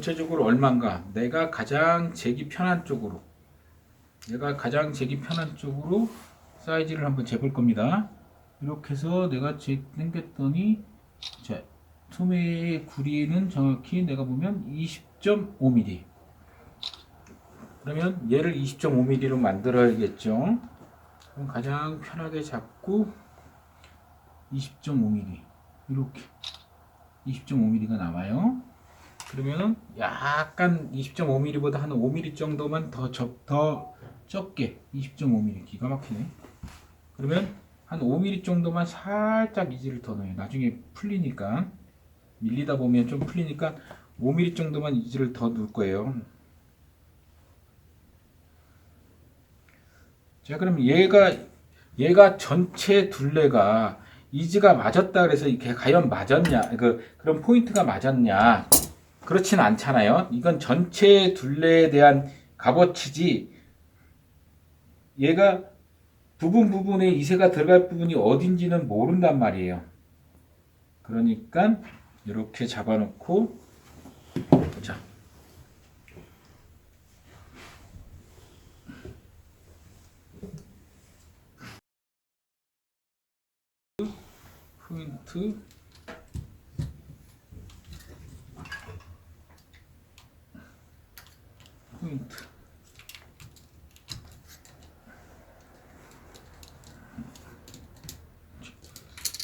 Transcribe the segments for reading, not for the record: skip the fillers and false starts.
전체적으로 얼마인가? 내가 가장 재기 편한 쪽으로 사이즈를 한번 재볼 겁니다. 이렇게 해서 내가 당겼더니, 자, 소매의 구리는 정확히 내가 보면 20.5mm. 그러면 얘를 20.5mm로 만들어야겠죠. 그럼 가장 편하게 잡고 20.5mm 이렇게 20.5mm가 남아요. 그러면은 약간 20.5mm보다 한 5mm 정도만 더 적게 20.5mm. 기가 막히네. 그러면 한 5mm 정도만 살짝 이지를 더 넣어요. 나중에 풀리니까, 밀리다 보면 좀 풀리니까 5mm 정도만 이지를 더 넣을 거예요. 자, 그럼 얘가 전체 둘레가 이지가 맞았다 그래서 이게 과연 맞았냐, 그런 포인트가 맞았냐? 그렇진 않잖아요. 이건 전체 둘레에 대한 값어치지, 얘가 부분에 이세가 들어갈 부분이 어딘지는 모른단 말이에요. 그러니까 이렇게 잡아놓고, 자, 포인트,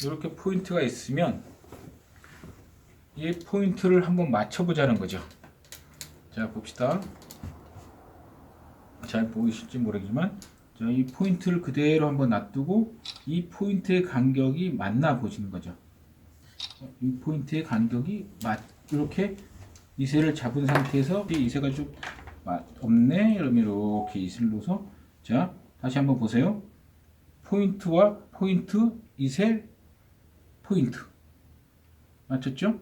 이렇게 포인트가 있으면 이 포인트를 한번 맞춰보자는 거죠. 자, 봅시다. 잘 보이실지 모르겠지만, 자, 이 포인트를 그대로 한번 놔두고 이 포인트의 간격이 맞나 보시는 거죠. 이 포인트의 간격이 이렇게 이세를 잡은 상태에서, 이세가 좀 없네 이러면 이렇게 이세를 넣어서, 자, 다시 한번 보세요. 포인트와 포인트, 이세, 포인트 맞췄죠?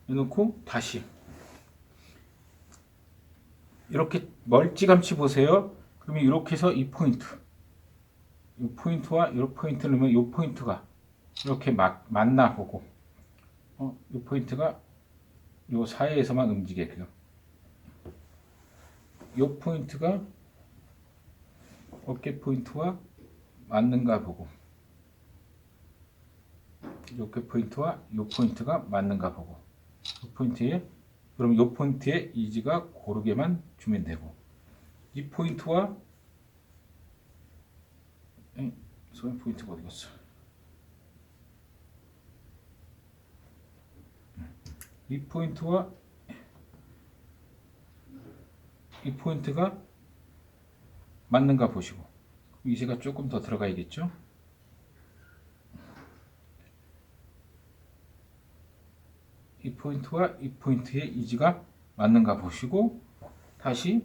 해놓고 다시 이렇게 멀찌감치 보세요. 그러면 이렇게 해서 이 포인트와 이 포인트를 넣으면 이 포인트가 이렇게 맞나 보고, 이 포인트가 이 사이에서만 움직여요. 이 포인트가 어깨 포인트와 맞는가 보고, 이렇게 포인트와 이 포인트가 맞는가 보고, 그럼 이 포인트에 이지가 고르게만 주면 되고, 이 포인트와 소매 포인트가 어디 갔어? 이 포인트와 이 포인트가 맞는가 보시고, 이세가 조금 더 들어가야겠죠? 이 포인트와 이 포인트의 이지가 맞는가 보시고, 다시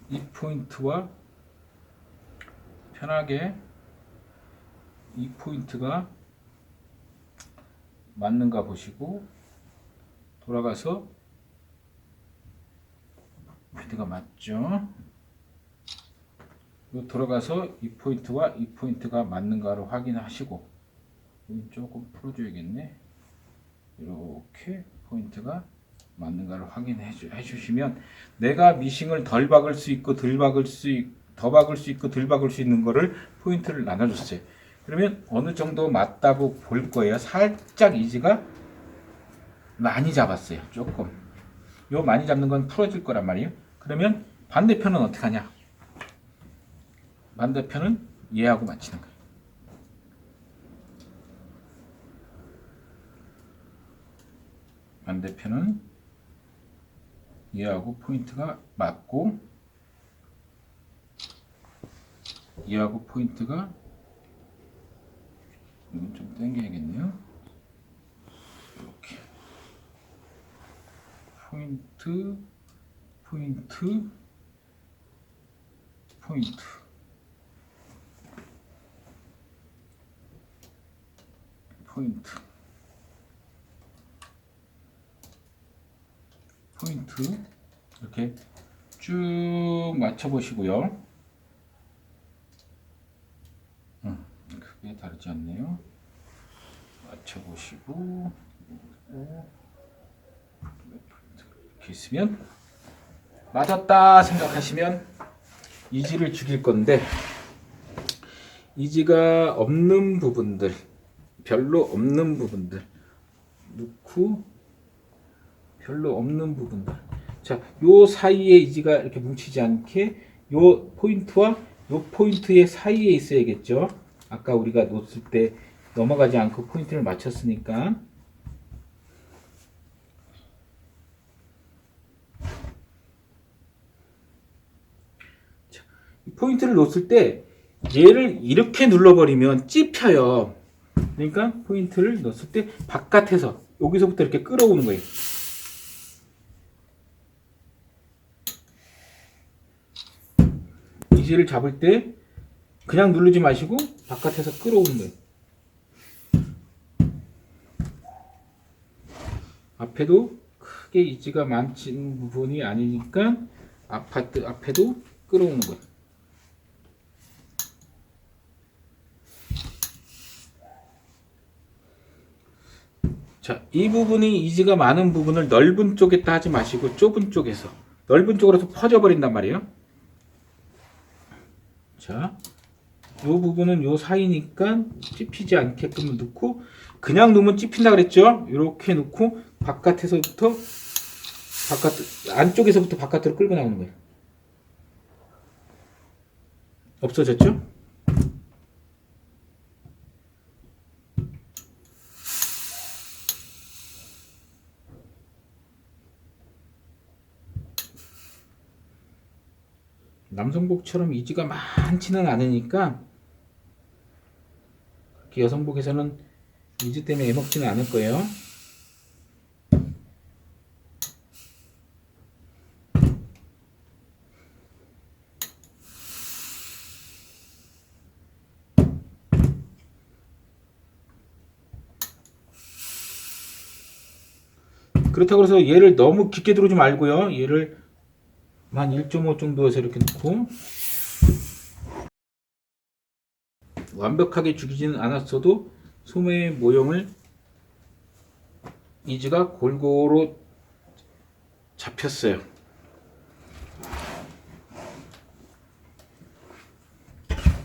이 포인트와 편하게 이 포인트가 맞는가 보시고, 돌아가서 포인트가 맞죠? 돌아가서 이 포인트와 이 포인트가 맞는가를 확인하시고, 조금 풀어줘야겠네. 이렇게 포인트가 맞는가를 확인해 주시면, 내가 미싱을 덜 박을 수 있고 덜 박을 수 있고 덜 박을 수 있는 거를 포인트를 나눠줬어요. 그러면 어느 정도 맞다고 볼 거예요. 살짝 이지가 많이 잡았어요. 조금. 요 많이 잡는 건 풀어질 거란 말이에요. 그러면 반대편은 어떻게 하냐? 반대편은 얘하고 맞추는 거예요. 반대편은 얘하고 포인트가 맞고, 얘하고 포인트가, 좀 당겨야겠네요. 이렇게 포인트, 포인트, 포인트, 포인트, 포인트, 이렇게 쭉 맞춰 보시고요. 크게 다르지 않네요. 맞춰 보시고, 포인트가 이렇게 있으면 맞았다 생각하시면 이지를 죽일 건데, 이지가 없는 부분들, 별로 없는 부분들 넣고, 별로 없는 부분들, 자, 요 사이에 이지가 이렇게 뭉치지 않게 요 포인트와 요 포인트의 사이에 있어야겠죠. 아까 우리가 놓을 때 넘어가지 않고 포인트를 맞췄으니까. 자, 포인트를 놓을 때 얘를 이렇게 눌러버리면 찝혀요. 그러니까 포인트를 넣었을 때 바깥에서, 여기서부터 이렇게 끌어오는 거예요. 이지를 잡을 때 그냥 누르지 마시고 바깥에서 끌어오는 거예요. 앞에도 크게 이지가 많은 부분이 아니니까 앞에도 끌어오는 거예요. 자, 이 부분이 이지가 많은 부분을 넓은 쪽에다 하지 마시고 좁은 쪽에서, 넓은 쪽으로 퍼져버린단 말이에요. 자, 이 부분은 요 사이니까 찝히지 않게끔 넣고, 그냥 놓으면 찝힌다 그랬죠. 이렇게 놓고 바깥에서부터 안쪽에서부터 바깥으로 끌고 나오는 거예요. 없어졌죠? 남성복처럼 이지가 많지는 않으니까 여성복에서는 이지 때문에 애먹지는 않을 거예요. 그렇다고 해서 얘를 너무 깊게 들어오지 말고요. 얘를 한 1.5 정도에서 이렇게 놓고, 완벽하게 죽이지는 않았어도 소매의 모형을 이지가 골고루 잡혔어요.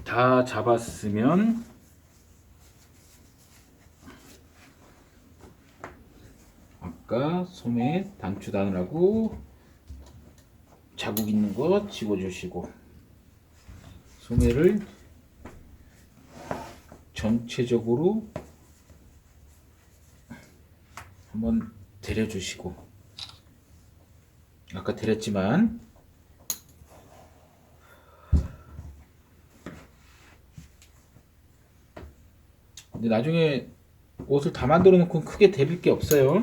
다 잡았으면 아까 소매 단추단을하고 자국 있는 거 집어주시고, 소매를 전체적으로 한번 데려주시고, 아까 데렸지만 근데 나중에 옷을 다 만들어 놓고 크게 데릴 게 없어요.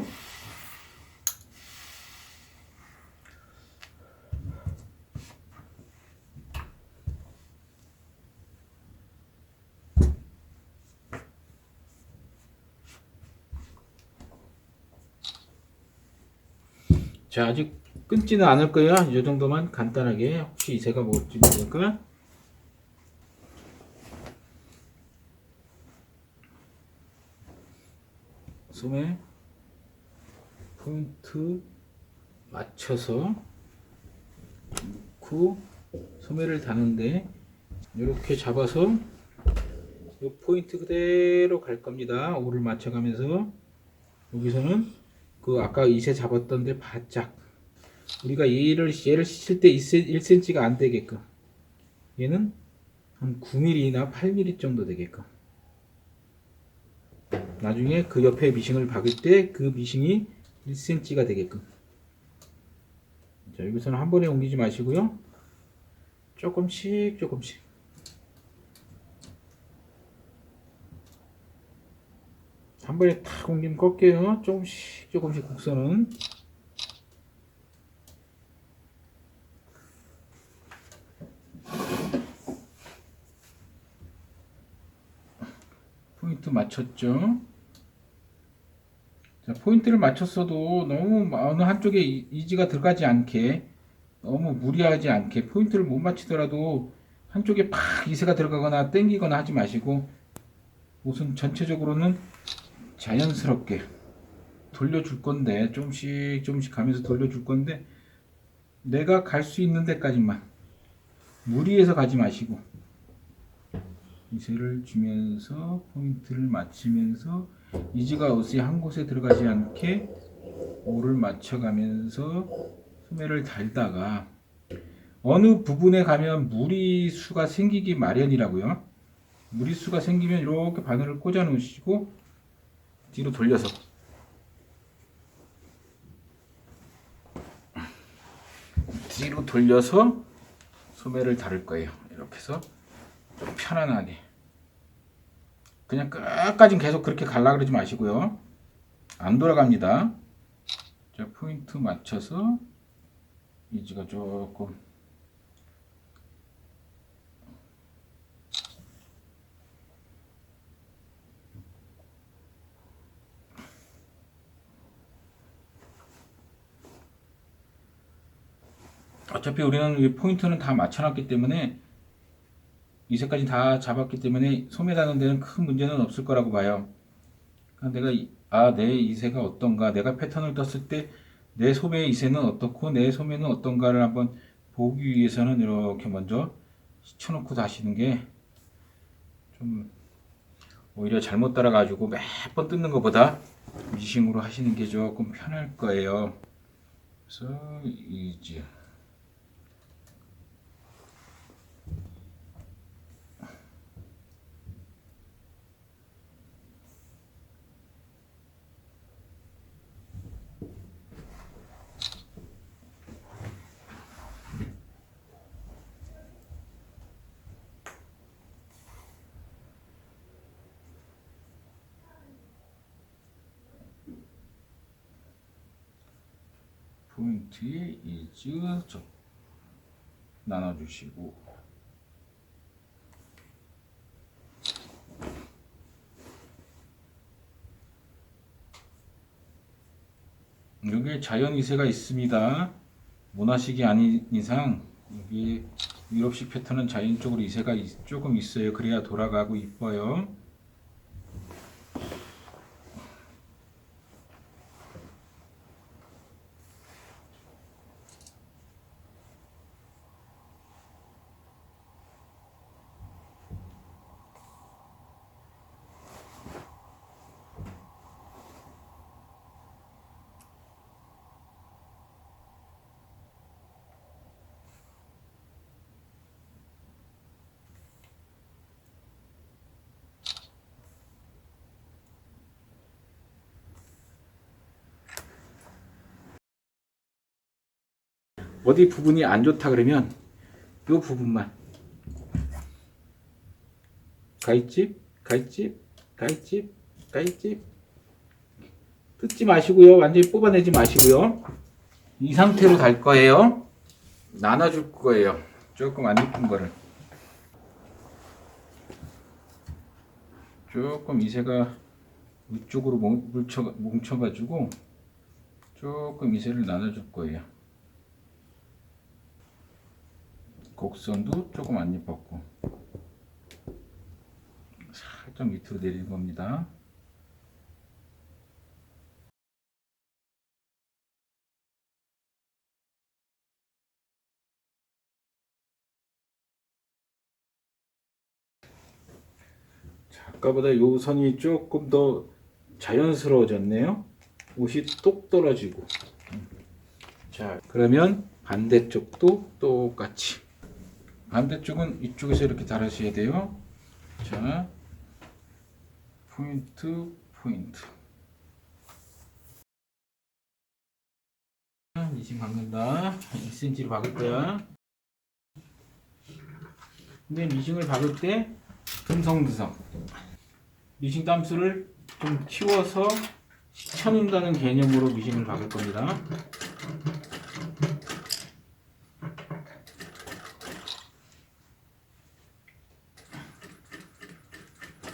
자, 아직 끊지는 않을 거예요. 이 정도만 간단하게, 혹시 제가 먹을지 모르니까. 소매 포인트 맞춰서 놓고 소매를 다는데, 이렇게 잡아서 이 포인트 그대로 갈 겁니다. 오를 맞춰가면서 여기서는 그 아까 이세 잡았던 데 바짝, 우리가 얘를 씻을 때 1cm가 안 되게끔, 얘는 한 9mm나 8mm 정도 되게끔, 나중에 그 옆에 미싱을 박을 때 그 미싱이 1cm가 되게끔. 자, 여기서는 한 번에 옮기지 마시고요. 조금씩 한 번에 탁 옮기면 꺾여요. 조금씩 곡선은. 포인트 맞췄죠. 자, 포인트를 맞췄어도 너무 어느 한쪽에 이지가 들어가지 않게, 너무 무리하지 않게, 포인트를 못 맞추더라도 한쪽에 팍 이세가 들어가거나 땡기거나 하지 마시고, 우선 전체적으로는 자연스럽게 돌려줄 건데, 조금씩 조금씩 가면서 돌려줄 건데, 내가 갈 수 있는 데까지만 무리해서 가지 마시고 이세를 주면서 포인트를 맞추면서 이지가 어디 한 곳에 들어가지 않게 오를 맞춰가면서 소매를 달다가 어느 부분에 가면 무리수가 생기기 마련이라고요. 무리수가 생기면 이렇게 바늘을 꽂아 놓으시고 뒤로 돌려서 소매를 다룰 거예요. 이렇게 해서 좀 편안하게 그냥 끝까지 계속 그렇게 갈라 그러지 마시고요. 안 돌아갑니다. 자, 포인트 맞춰서 이지가 조금 어차피 우리는 이 포인트는 다 맞춰놨기 때문에 이세까지 다 잡았기 때문에 소매 다는 데는 큰 문제는 없을 거라고 봐요. 내가 내 이세가 어떤가, 내가 패턴을 떴을 때 내 소매의 이세는 어떻고 내 소매는 어떤가를 한번 보기 위해서는 이렇게 먼저 시켜놓고 다시는 게 좀 오히려 잘못 따라가지고 몇 번 뜯는 것보다 미싱으로 하시는 게 조금 편할 거예요. 그래서 이제 포인트에 이즈 나눠주시고 여기에 자연 이세가 있습니다. 모나식이 아닌 이상 여기 유럽식 패턴은 자연적으로 이세가 조금 있어요. 그래야 돌아가고 이뻐요. 어디 부분이 안 좋다 그러면 이 부분만 가위집, 가위집, 가위집, 가위집 뜯지 마시고요. 완전히 뽑아내지 마시고요. 이 상태로 달 거예요. 나눠줄 거예요. 조금 안 이쁜 거를 조금 이세가 위쪽으로 뭉쳐가지고 조금 이세를 나눠줄 거예요. 곡선도 조금 안 예뻤고 살짝 밑으로 내리는 겁니다. 자, 아까보다 이 선이 조금 더 자연스러워졌네요. 옷이 똑 떨어지고. 자, 그러면 반대쪽도 똑같이. 반대쪽은 이쪽에서 이렇게 달으셔야 돼요. 자, 포인트, 포인트. 미싱 박는다. 2cm로 박을 거야. 근데 미싱을 박을 때 듬성듬성. 미싱 땀수를 좀 키워서 식혀놓는다는 개념으로 미싱을 박을 겁니다.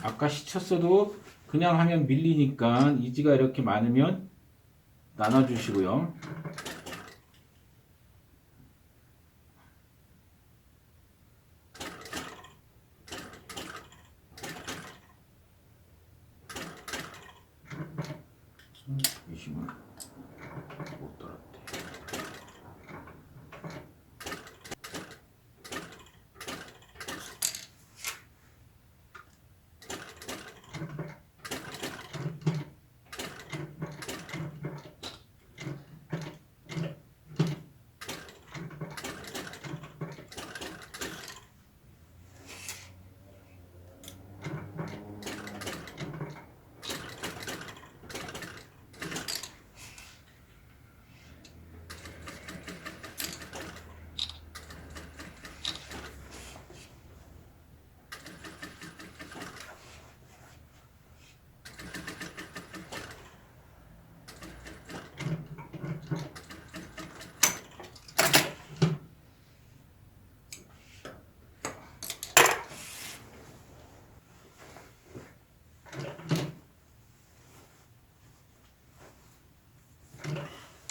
아까 시쳤어도 그냥 하면 밀리니까 이지가 이렇게 많으면 나눠주시고요. 미싱을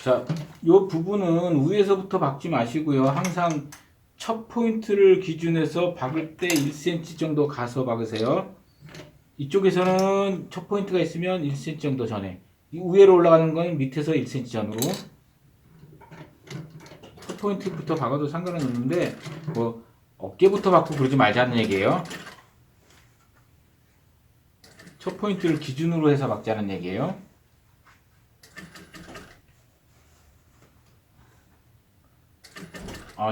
자, 요 부분은 위에서부터 박지 마시고요. 항상 첫 포인트를 기준해서 박을 때 1cm 정도 가서 박으세요. 이쪽에서는 첫 포인트가 있으면 1cm 정도 전에, 이 위로 올라가는 건 밑에서 1cm 전으로. 첫 포인트부터 박아도 상관은 없는데 뭐 어깨부터 박고 그러지 말자는 얘기예요. 첫 포인트를 기준으로 해서 박자는 얘기예요.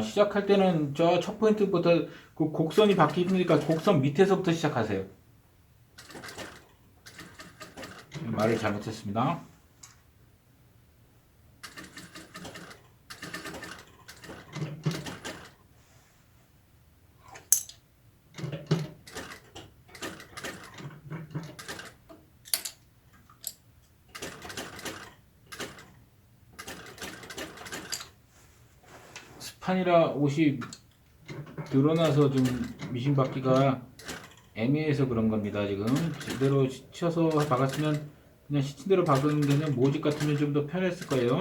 시작할 때는 저 첫 포인트부터 그 곡선이 박기 힘드니까 곡선 밑에서부터 시작하세요. 말을 잘못했습니다. 스판이라 옷이 드러나서 좀 미싱 박기가 애매해서 그런 겁니다. 지금 제대로 치셔서 박았으면 그냥 시친 대로 박으면 그냥 모직 같으면 좀 더 편했을 거예요.